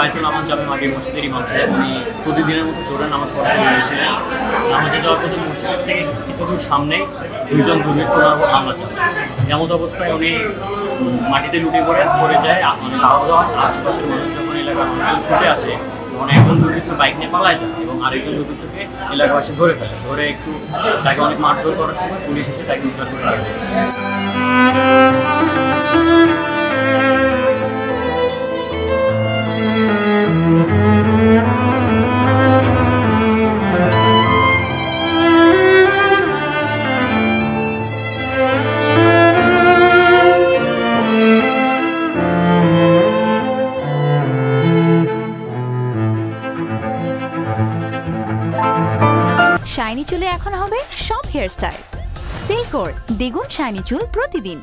বায়তুল আমান জামে মাটির মসজিদের ইমাম ছিলেন। উনি প্রতিদিনের মতো জোরে নামাজ পড়তে বেরিয়েছিলেন। নামাজে যাওয়ার পথে মসজিদের থেকে কিছু দূর সামনেই দুইজন দুর্বৃত্ত ওনার উপর হামলা চালায়। এমত অবস্থায় উনি মাটিতে লুটিয়ে পড়ে যায়। মানে খাওয়া দাওয়া আশেপাশের মানুষ যখন এলাকার মানুষজন ছুটে আসে তখন একজন দুর্বৃত্ত বাইক নিয়ে পালায় যায় এবং আরেকজন দুর্বৃত্তকে এলাকাবাসী ধরে ফেলে। ধরে একটু তাকে অনেক মারধর করার সময় পুলিশ এসে তাকে উদ্ধার করে নিয়ে যায়। শাইনি চুলে এখন হবে সব হেয়ার স্টাইল। সিল্কোর দ্বিগুণ শাইনি চুল প্রতিদিন।